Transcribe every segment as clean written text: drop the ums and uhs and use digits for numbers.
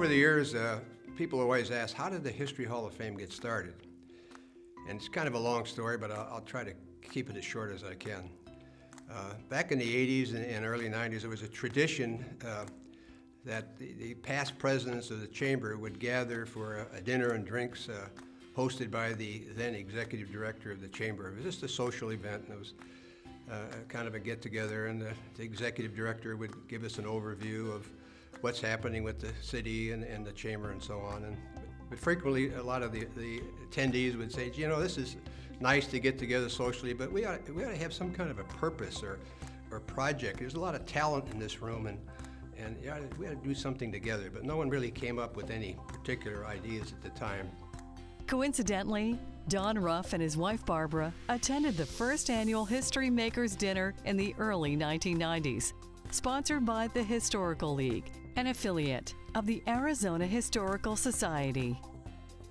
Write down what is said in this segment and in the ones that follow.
over the years, people always ask, how did the History Hall of Fame get started? And it's kind of a long story, but I'll try to keep it as short as I can. Back in the 80s and early 90s, there was a tradition that the past presidents of the chamber would gather for a dinner and drinks hosted by the then executive director of the chamber. It was just a social event, and it was kind of a get-together, and the executive director would give us an overview of what's happening with the city and the chamber and so on. But frequently, a lot of the attendees would say, you know, this is nice to get together socially, but we ought to have some kind of a purpose or project. There's a lot of talent in this room, and we ought to do something together. But no one really came up with any particular ideas at the time. Coincidentally, Don Ruff and his wife Barbara attended the first annual History Makers Dinner in the early 1990s, sponsored by the Historical League, an affiliate of the Arizona Historical Society.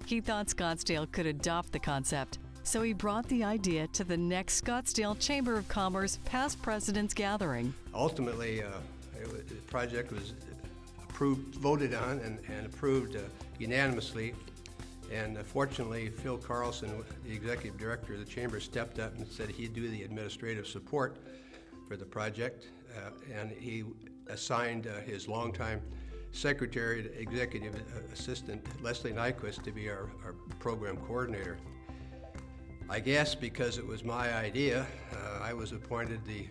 He thought Scottsdale could adopt the concept, so he brought the idea to the next Scottsdale Chamber of Commerce Past Presidents Gathering. Ultimately, the project was voted on and approved unanimously. And fortunately, Phil Carlson, the executive director of the chamber, stepped up and said he'd do the administrative support for the project. And he assigned his longtime secretary, executive assistant, Leslie Nyquist, to be our program coordinator. I guess because it was my idea, I was appointed the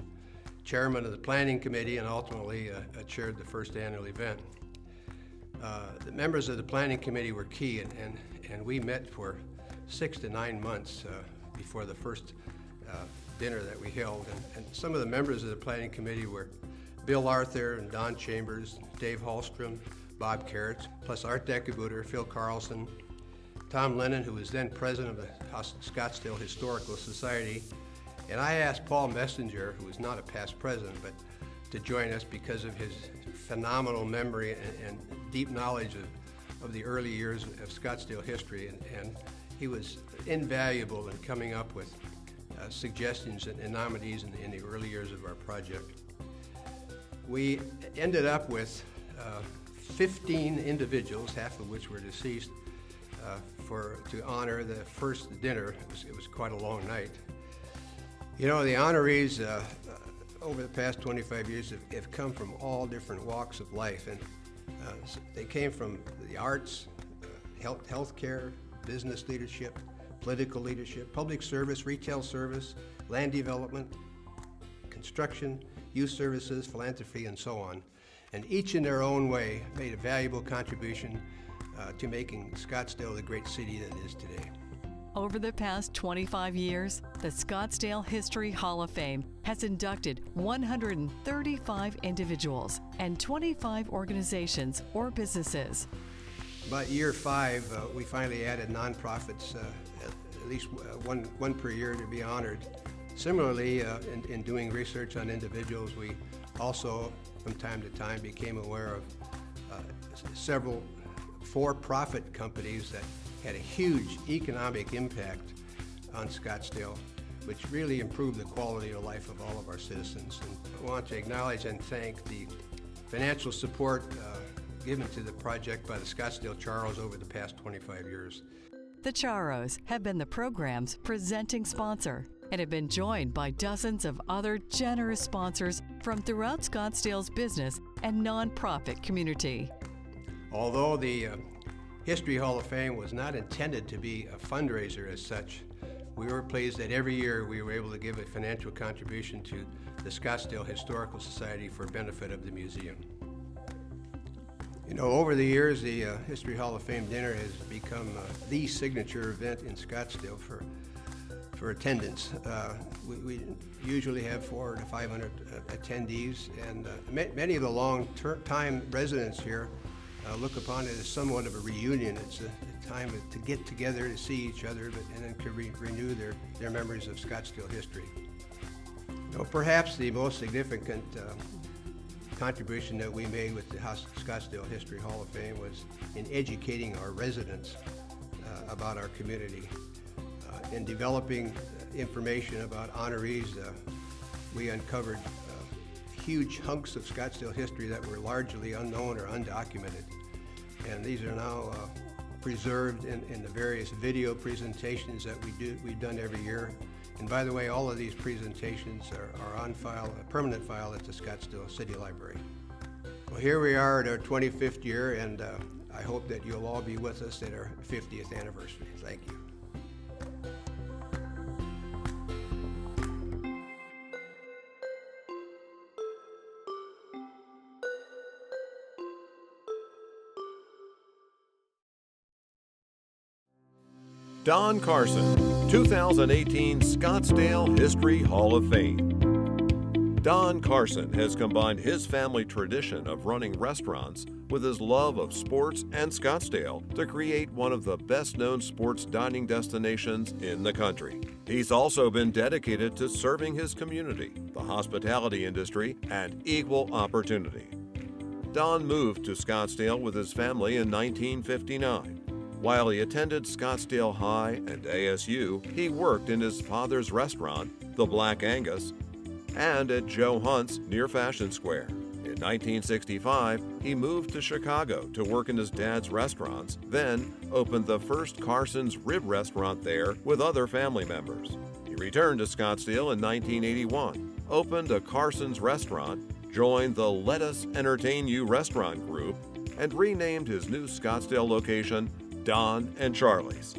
chairman of the planning committee and ultimately chaired the first annual event. The members of the planning committee were key, and we met for 6 to 9 months before the first dinner that we held. And some of the members of the planning committee were Bill Arthur and Don Chambers, Dave Hallstrom, Bob Carrot, plus Art Decabuter, Phil Carlson, Tom Lennon, who was then president of the Scottsdale Historical Society. And I asked Paul Messenger, who was not a past president, but to join us because of his phenomenal memory and deep knowledge of the early years of Scottsdale history. And he was invaluable in coming up with suggestions and nominees in the early years of our project. We ended up with 15 individuals, half of which were deceased, to honor the first dinner. It was quite a long night. You know, the honorees over the past 25 years have come from all different walks of life, and they came from the arts, healthcare, business leadership, political leadership, public service, retail service, land development, construction, youth services, philanthropy, and so on. And each in their own way made a valuable contribution to making Scottsdale the great city that it is today. Over the past 25 years, the Scottsdale History Hall of Fame has inducted 135 individuals and 25 organizations or businesses. About year 5, we finally added nonprofits, at least one per year, to be honored. Similarly, in doing research on individuals, we also, from time to time, became aware of several for-profit companies that had a huge economic impact on Scottsdale, which really improved the quality of life of all of our citizens. And I want to acknowledge and thank the financial support given to the project by the Scottsdale Charros over the past 25 years. The Charros have been the program's presenting sponsor and have been joined by dozens of other generous sponsors from throughout Scottsdale's business and nonprofit community. Although the History Hall of Fame was not intended to be a fundraiser as such, we were pleased that every year we were able to give a financial contribution to the Scottsdale Historical Society for benefit of the museum. You know, over the years, the History Hall of Fame dinner has become the signature event in Scottsdale for attendance. We usually have 400 to 500 attendees, and many of the long-time residents here look upon it as somewhat of a reunion. It's a time to get together, to see each other, and then to renew their memories of Scottsdale history. You know, perhaps the most significant contribution that we made with the Scottsdale History Hall of Fame was in educating our residents about our community. In developing information about honorees, we uncovered huge hunks of Scottsdale history that were largely unknown or undocumented. and these are now preserved in the various video presentations that we've done every year. And by the way, all of these presentations are on file, a permanent file at the Scottsdale City Library. Well, here we are at our 25th year, and I hope that you'll all be with us at our 50th anniversary. Thank you. Don Carson, 2018 Scottsdale History Hall of Fame. Don Carson has combined his family tradition of running restaurants with his love of sports and Scottsdale to create one of the best-known sports dining destinations in the country. He's also been dedicated to serving his community, the hospitality industry, and equal opportunity. Don moved to Scottsdale with his family in 1959. While he attended Scottsdale High and ASU, he worked in his father's restaurant, the Black Angus, and at Joe Hunt's near Fashion Square. In 1965, he moved to Chicago to work in his dad's restaurants, then opened the first Carson's Rib Restaurant there with other family members. He returned to Scottsdale in 1981, opened a Carson's restaurant, joined the Let Us Entertain You restaurant group, and renamed his new Scottsdale location Don and Charlie's.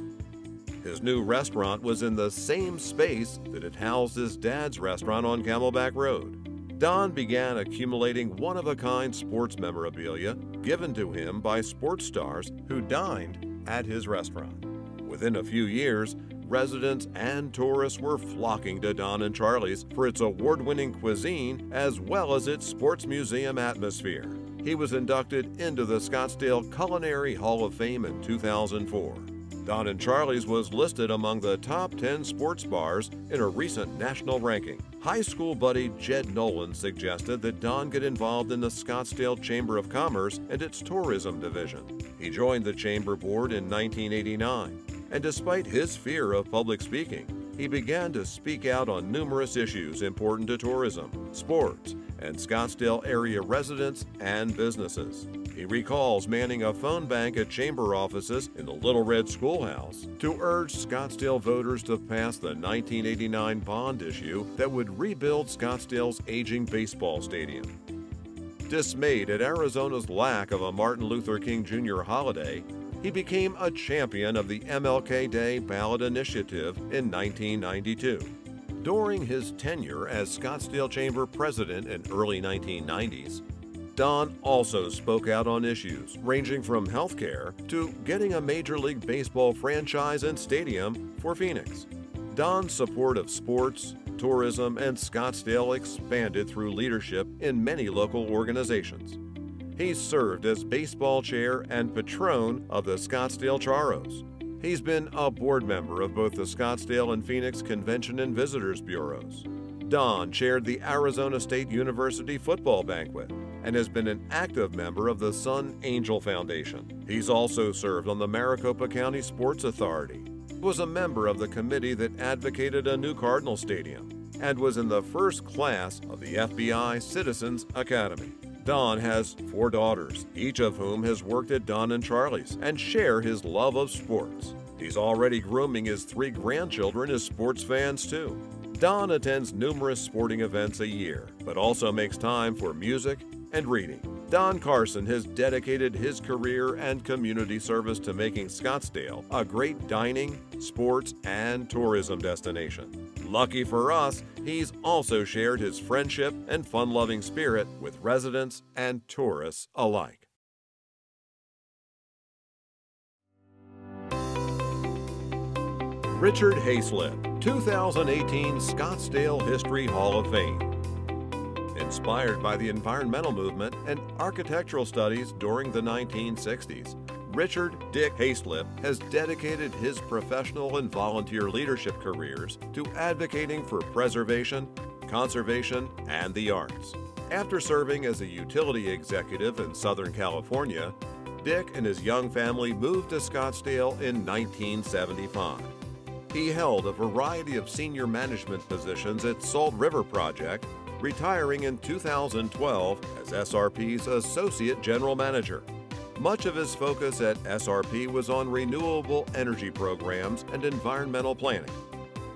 His new restaurant was in the same space that had housed his dad's restaurant on Camelback Road. Don began accumulating one-of-a-kind sports memorabilia given to him by sports stars who dined at his restaurant. Within a few years, residents and tourists were flocking to Don and Charlie's for its award-winning cuisine as well as its sports museum atmosphere. He was inducted into the Scottsdale Culinary Hall of Fame in 2004. Don and Charlie's was listed among the top 10 sports bars in a recent national ranking. High school buddy Jed Nolan suggested that Don get involved in the Scottsdale Chamber of Commerce and its tourism division. He joined the chamber board in 1989, and despite his fear of public speaking, he began to speak out on numerous issues important to tourism, sports, and Scottsdale area residents and businesses. He recalls manning a phone bank at chamber offices in the Little Red Schoolhouse to urge Scottsdale voters to pass the 1989 bond issue that would rebuild Scottsdale's aging baseball stadium. Dismayed at Arizona's lack of a Martin Luther King Jr. holiday, he became a champion of the MLK Day ballot initiative in 1992. During his tenure as Scottsdale Chamber president in early 1990s, Don also spoke out on issues ranging from healthcare to getting a Major League Baseball franchise and stadium for Phoenix. Don's support of sports, tourism, and Scottsdale expanded through leadership in many local organizations. He served as baseball chair and patron of the Scottsdale Charros. He's been a board member of both the Scottsdale and Phoenix Convention and Visitors Bureaus. Don chaired the Arizona State University Football Banquet and has been an active member of the Sun Angel Foundation. He's also served on the Maricopa County Sports Authority, was a member of the committee that advocated a new Cardinal Stadium, and was in the first class of the FBI Citizens Academy. Don has 4 daughters, each of whom has worked at Don and Charlie's and share his love of sports. He's already grooming his 3 grandchildren as sports fans too. Don attends numerous sporting events a year, but also makes time for music and reading. Don Carson has dedicated his career and community service to making Scottsdale a great dining, sports, and tourism destination. Lucky for us, he's also shared his friendship and fun-loving spirit with residents and tourists alike. Richard Hayslip, 2018 Scottsdale History Hall of Fame. Inspired by the environmental movement and architectural studies during the 1960s, Richard Dick Hayslip has dedicated his professional and volunteer leadership careers to advocating for preservation, conservation, and the arts. After serving as a utility executive in Southern California, Dick and his young family moved to Scottsdale in 1975. He held a variety of senior management positions at Salt River Project, retiring in 2012 as SRP's Associate General Manager. Much of his focus at SRP was on renewable energy programs and environmental planning.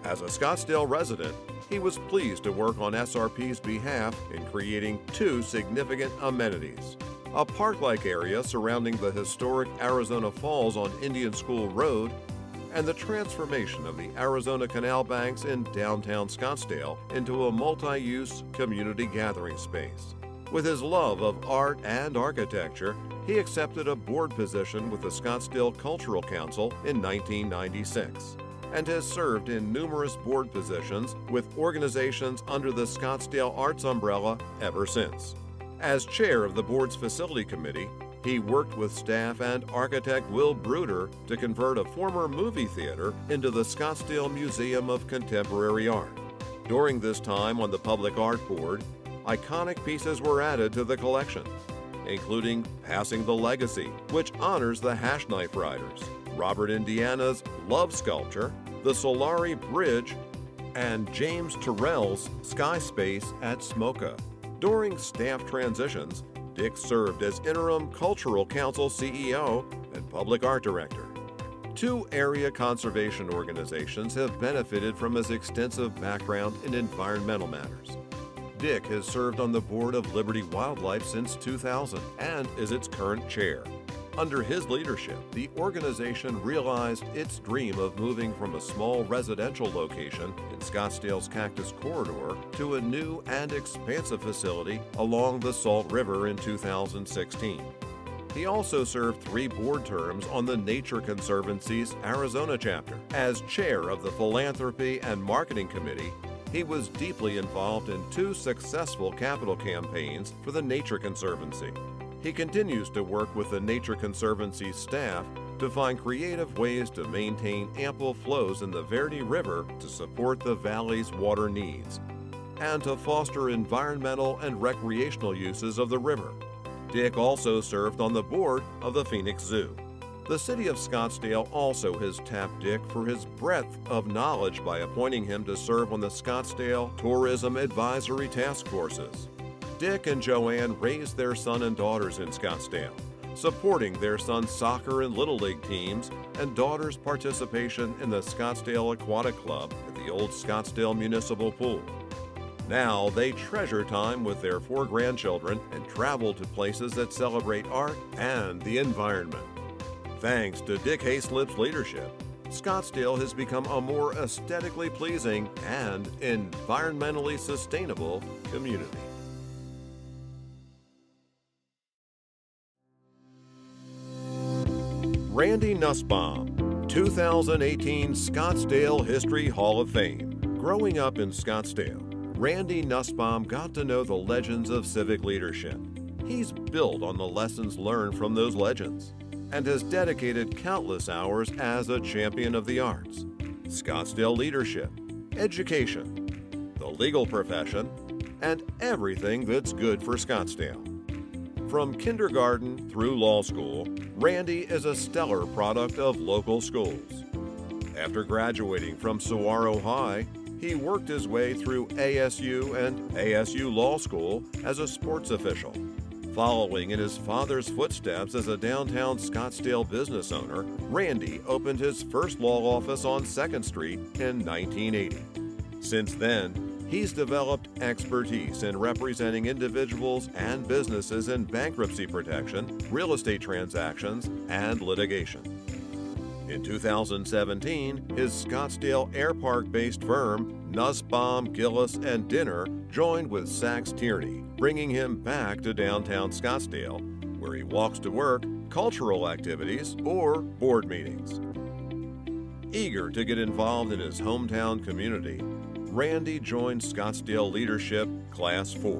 As a Scottsdale resident, he was pleased to work on SRP's behalf in creating two significant amenities: a park-like area surrounding the historic Arizona Falls on Indian School Road, and the transformation of the Arizona Canal banks in downtown Scottsdale into a multi-use community gathering space. With his love of art and architecture, he accepted a board position with the Scottsdale Cultural Council in 1996 and has served in numerous board positions with organizations under the Scottsdale Arts umbrella ever since. As chair of the board's facility committee, he worked with staff and architect Will Bruder to convert a former movie theater into the Scottsdale Museum of Contemporary Art. During this time on the Public Art Board, iconic pieces were added to the collection, including Passing the Legacy, which honors the Hash Knife Riders, Robert Indiana's Love Sculpture, the Solari Bridge, and James Terrell's Sky Space at Smoka. During staff transitions, Dick served as Interim Cultural Council CEO and Public Art Director. Two area conservation organizations have benefited from his extensive background in environmental matters. Dick has served on the board of Liberty Wildlife since 2000 and is its current chair. Under his leadership, the organization realized its dream of moving from a small residential location in Scottsdale's Cactus Corridor to a new and expansive facility along the Salt River in 2016. He also served 3 board terms on the Nature Conservancy's Arizona chapter. As chair of the Philanthropy and Marketing Committee, he was deeply involved in 2 successful capital campaigns for the Nature Conservancy. He continues to work with the Nature Conservancy staff to find creative ways to maintain ample flows in the Verde River to support the valley's water needs, and to foster environmental and recreational uses of the river. Dick also served on the board of the Phoenix Zoo. The city of Scottsdale also has tapped Dick for his breadth of knowledge by appointing him to serve on the Scottsdale Tourism Advisory Task Forces. Dick and Joanne raised their son and daughters in Scottsdale, supporting their son's soccer and Little League teams and daughter's participation in the Scottsdale Aquatic Club at the old Scottsdale Municipal Pool. Now they treasure time with their 4 grandchildren and travel to places that celebrate art and the environment. Thanks to Dick Hayslip's leadership, Scottsdale has become a more aesthetically pleasing and environmentally sustainable community. Randy Nussbaum, 2018 Scottsdale History Hall of Fame. Growing up in Scottsdale, Randy Nussbaum got to know the legends of civic leadership. He's built on the lessons learned from those legends and has dedicated countless hours as a champion of the arts, Scottsdale leadership, education, the legal profession, and everything that's good for Scottsdale. From kindergarten through law school, Randy is a stellar product of local schools. After graduating from Saguaro High, he worked his way through ASU and ASU Law School as a sports official. Following in his father's footsteps as a downtown Scottsdale business owner, Randy opened his first law office on 2nd Street in 1980. Since then, he's developed expertise in representing individuals and businesses in bankruptcy protection, real estate transactions, and litigation. In 2017, his Scottsdale Air Park-based firm, Nussbaum, Gillis & Dinner, joined with Sachs Tierney, bringing him back to downtown Scottsdale, where he walks to work, cultural activities, or board meetings. Eager to get involved in his hometown community, Randy joined Scottsdale Leadership Class 4.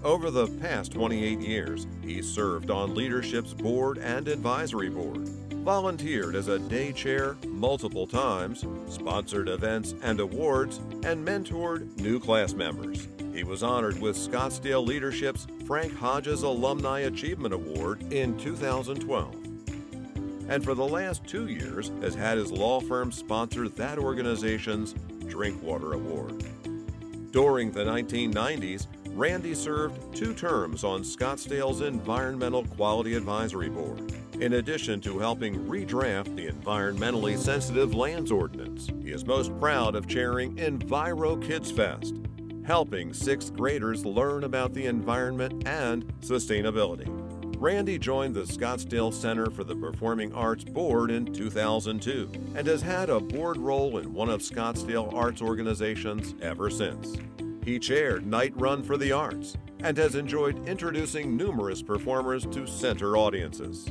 Over the past 28 years, he served on Leadership's board and advisory board, volunteered as a day chair multiple times, sponsored events and awards, and mentored new class members. He was honored with Scottsdale Leadership's Frank Hodges Alumni Achievement Award in 2012. And for the last 2 years has had his law firm sponsor that organization's Drinkwater Award. During the 1990s, Randy served 2 terms on Scottsdale's Environmental Quality Advisory Board. In addition to helping redraft the environmentally sensitive lands ordinance, he is most proud of chairing Enviro Kids Fest, helping 6th graders learn about the environment and sustainability. Randy joined the Scottsdale Center for the Performing Arts Board in 2002 and has had a board role in one of Scottsdale arts organizations ever since. He chaired Night Run for the Arts and has enjoyed introducing numerous performers to center audiences.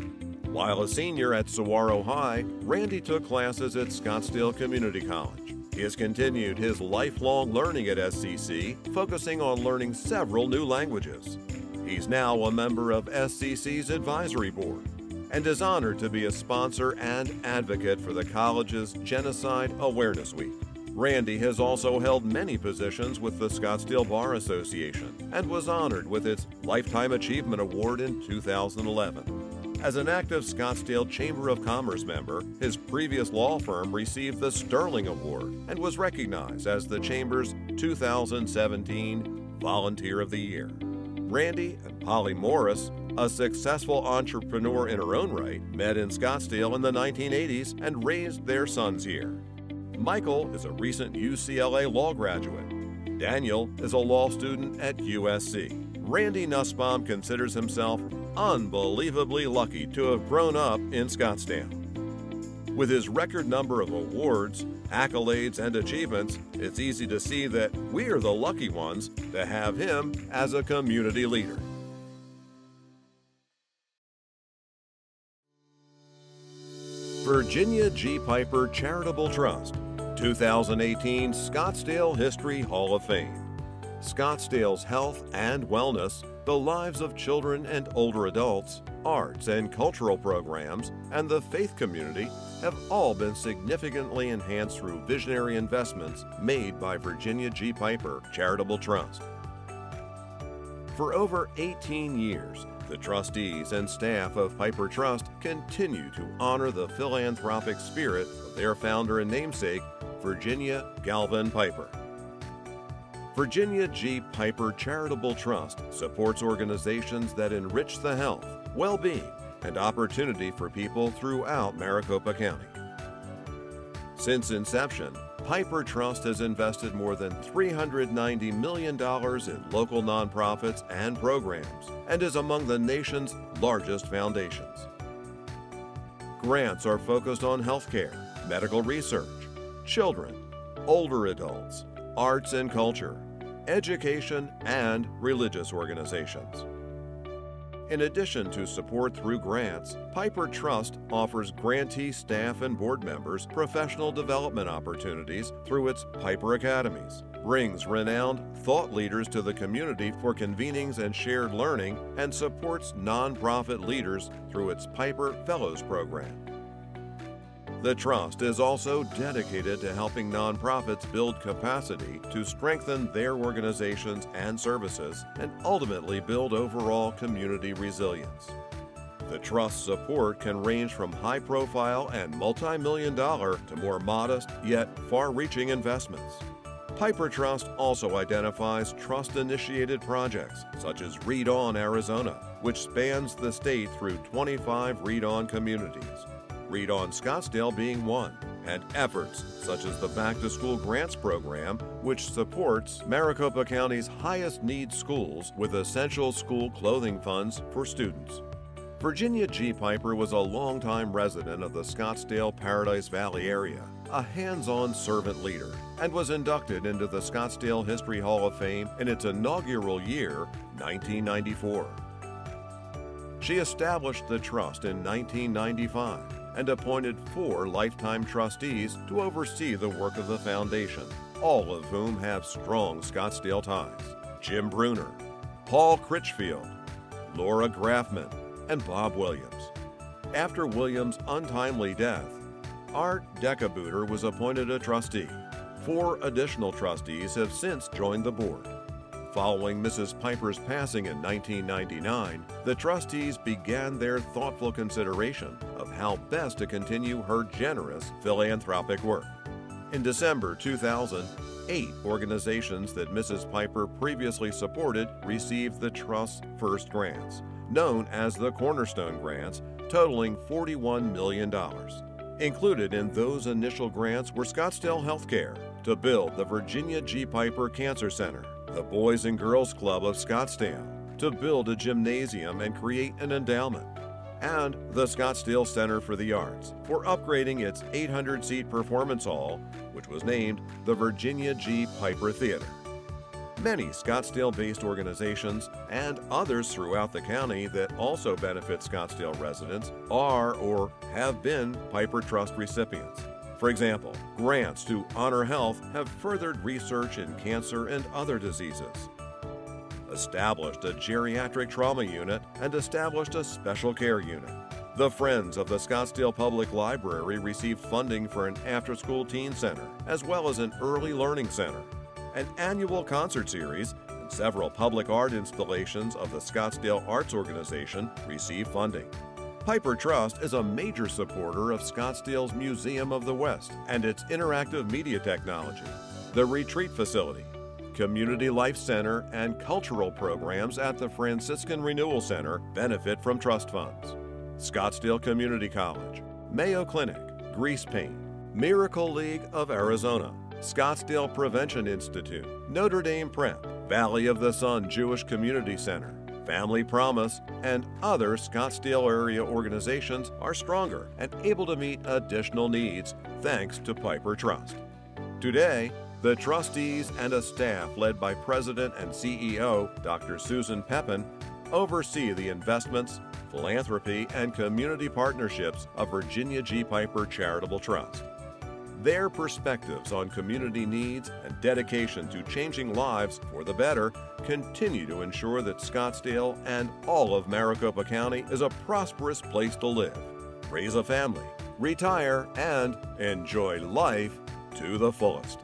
While a senior at Saguaro High, Randy took classes at Scottsdale Community College. He has continued his lifelong learning at SCC, focusing on learning several new languages. He's now a member of SCC's advisory board and is honored to be a sponsor and advocate for the college's Genocide Awareness Week. Randy has also held many positions with the Scottsdale Bar Association and was honored with its Lifetime Achievement Award in 2011. As an active Scottsdale Chamber of Commerce member, his previous law firm received the Sterling Award and was recognized as the Chamber's 2017 Volunteer of the Year. Randy and Polly Morris, a successful entrepreneur in her own right, met in Scottsdale in the 1980s and raised their sons here. Michael is a recent UCLA law graduate. Daniel is a law student at USC. Randy Nussbaum considers himself unbelievably lucky to have grown up in Scottsdale. With his record number of awards, accolades, and achievements, it's easy to see that we're the lucky ones to have him as a community leader. Virginia G. Piper Charitable Trust, 2018 Scottsdale History Hall of Fame. Scottsdale's health and wellness, the lives of children and older adults, arts and cultural programs, and the faith community have all been significantly enhanced through visionary investments made by Virginia G. Piper Charitable Trust. For over 18 years, the trustees and staff of Piper Trust continue to honor the philanthropic spirit of their founder and namesake, Virginia Galvin Piper. Virginia G. Piper Charitable Trust supports organizations that enrich the health, well-being, and opportunity for people throughout Maricopa County. Since inception, Piper Trust has invested more than $390 million in local nonprofits and programs and is among the nation's largest foundations. Grants are focused on healthcare, medical research, children, older adults, arts and culture, education, and religious organizations. In addition to support through grants, Piper Trust offers grantee staff and board members professional development opportunities through its Piper Academies, brings renowned thought leaders to the community for convenings and shared learning, and supports nonprofit leaders through its Piper Fellows program. The Trust is also dedicated to helping nonprofits build capacity to strengthen their organizations and services and ultimately build overall community resilience. The Trust's support can range from high-profile and multi-million-dollar to more modest yet far-reaching investments. Piper Trust also identifies trust-initiated projects such as Read On Arizona, which spans the state through 25 Read On communities. Read On Scottsdale being one, and efforts such as the Back to School Grants Program, which supports Maricopa County's highest need schools with essential school clothing funds for students. Virginia G. Piper was a longtime resident of the Scottsdale Paradise Valley area, a hands-on servant leader, and was inducted into the Scottsdale History Hall of Fame in its inaugural year, 1994. She established the trust in 1995 and appointed 4 lifetime trustees to oversee the work of the foundation, all of whom have strong Scottsdale ties: Jim Bruner, Paul Critchfield, Laura Graffman, and Bob Williams. After Williams' untimely death, Art Decabooter was appointed a trustee. 4 additional trustees have since joined the board. Following Mrs. Piper's passing in 1999, the trustees began their thoughtful consideration of how best to continue her generous philanthropic work. In December 2000, 8 organizations that Mrs. Piper previously supported received the Trust's first grants, known as the Cornerstone Grants, totaling $41 million. Included in those initial grants were Scottsdale Healthcare to build the Virginia G. Piper Cancer Center, the Boys and Girls Club of Scottsdale to build a gymnasium and create an endowment, and the Scottsdale Center for the Arts for upgrading its 800-seat performance hall, which was named the Virginia G. Piper Theater. Many Scottsdale-based organizations and others throughout the county that also benefit Scottsdale residents are or have been Piper Trust recipients. For example, grants to Honor Health have furthered research in cancer and other diseases, established a geriatric trauma unit, and established a special care unit. The Friends of the Scottsdale Public Library received funding for an after-school teen center, as well as an early learning center. An annual concert series and several public art installations of the Scottsdale Arts Organization received funding. Piper Trust is a major supporter of Scottsdale's Museum of the West and its interactive media technology, the retreat facility, Community Life Center, and cultural programs at the Franciscan Renewal Center benefit from trust funds. Scottsdale Community College, Mayo Clinic, Grease Paint, Miracle League of Arizona, Scottsdale Prevention Institute, Notre Dame Prep, Valley of the Sun Jewish Community Center, Family Promise, and other Scottsdale area organizations are stronger and able to meet additional needs thanks to Piper Trust. Today, the trustees and a staff led by President and CEO Dr. Susan Pepin oversee the investments, philanthropy, and community partnerships of Virginia G. Piper Charitable Trust. Their perspectives on community needs and dedication to changing lives for the better continue to ensure that Scottsdale and all of Maricopa County is a prosperous place to live, raise a family, retire, and enjoy life to the fullest.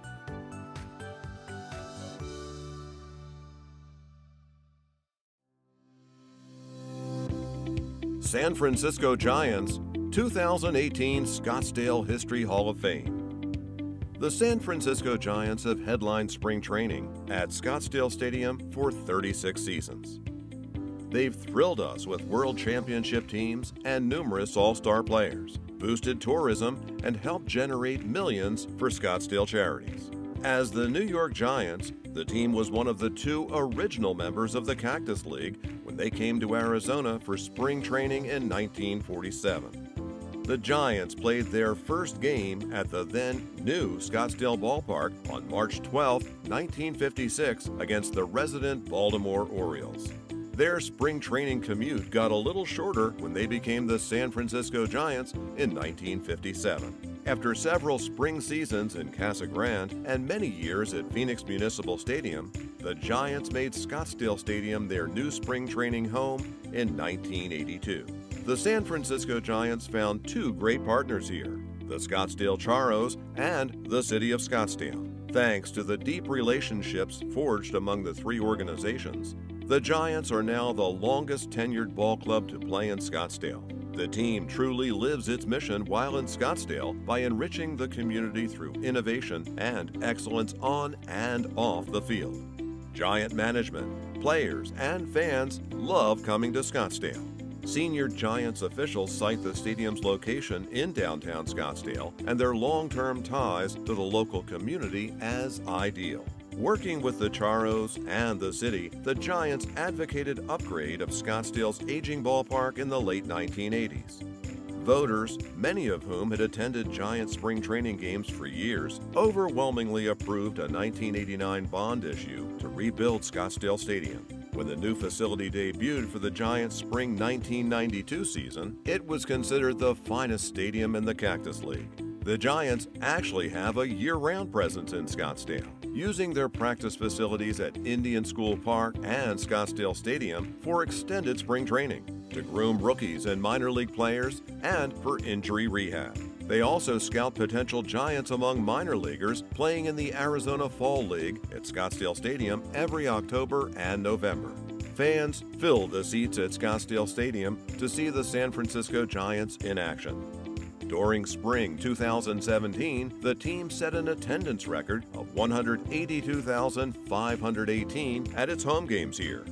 San Francisco Giants 2018 Scottsdale History Hall of Fame. The San Francisco Giants have headlined spring training at Scottsdale Stadium for 36 seasons. They've thrilled us with world championship teams and numerous all-star players, boosted tourism, and helped generate millions for Scottsdale charities. As the New York Giants, the team was one of the 2 original members of the Cactus League when they came to Arizona for spring training in 1947. The Giants played their first game at the then new Scottsdale Ballpark on March 12, 1956 against the resident Baltimore Orioles. Their spring training commute got a little shorter when they became the San Francisco Giants in 1957. After several spring seasons in Casa Grande and many years at Phoenix Municipal Stadium, the Giants made Scottsdale Stadium their new spring training home in 1982. The San Francisco Giants found 2 great partners here, the Scottsdale Charros and the City of Scottsdale. Thanks to the deep relationships forged among the 3 organizations, the Giants are now the longest tenured ball club to play in Scottsdale. The team truly lives its mission while in Scottsdale by enriching the community through innovation and excellence on and off the field. Giant management, players, and fans love coming to Scottsdale. Senior Giants officials cite the stadium's location in downtown Scottsdale and their long-term ties to the local community as ideal. Working with the Charros and the city, the Giants advocated upgrade of Scottsdale's aging ballpark in the late 1980s. Voters, many of whom had attended Giants spring training games for years, overwhelmingly approved a 1989 bond issue to rebuild Scottsdale Stadium. When the new facility debuted for the Giants' spring 1992 season, it was considered the finest stadium in the Cactus League. The Giants actually have a year-round presence in Scottsdale, using their practice facilities at Indian School Park and Scottsdale Stadium for extended spring training, to groom rookies and minor league players, and for injury rehab. They also scout potential Giants among minor leaguers playing in the Arizona Fall League at Scottsdale Stadium every October and November. Fans fill the seats at Scottsdale Stadium to see the San Francisco Giants in action. During spring 2017, the team set an attendance record of 182,518 at its home games here.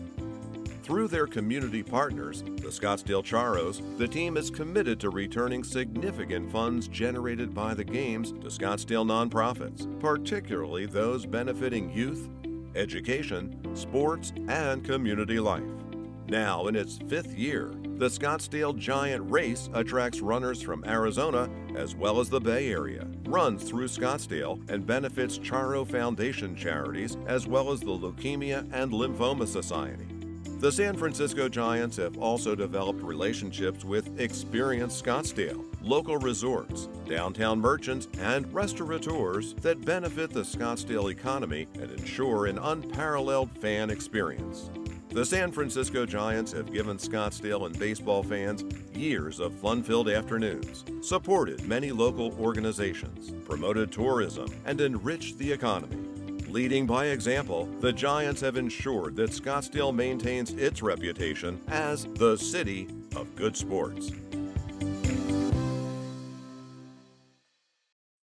Through their community partners, the Scottsdale Charros, the team is committed to returning significant funds generated by the games to Scottsdale nonprofits, particularly those benefiting youth, education, sports, and community life. Now in its 5th year, the Scottsdale Giant Race attracts runners from Arizona as well as the Bay Area, runs through Scottsdale, and benefits Charro Foundation charities as well as the Leukemia and Lymphoma Society. The San Francisco Giants have also developed relationships with Experience Scottsdale, local resorts, downtown merchants, and restaurateurs that benefit the Scottsdale economy and ensure an unparalleled fan experience. The San Francisco Giants have given Scottsdale and baseball fans years of fun-filled afternoons, supported many local organizations, promoted tourism, and enriched the economy. Leading by example, the Giants have ensured that Scottsdale maintains its reputation as the city of good sports.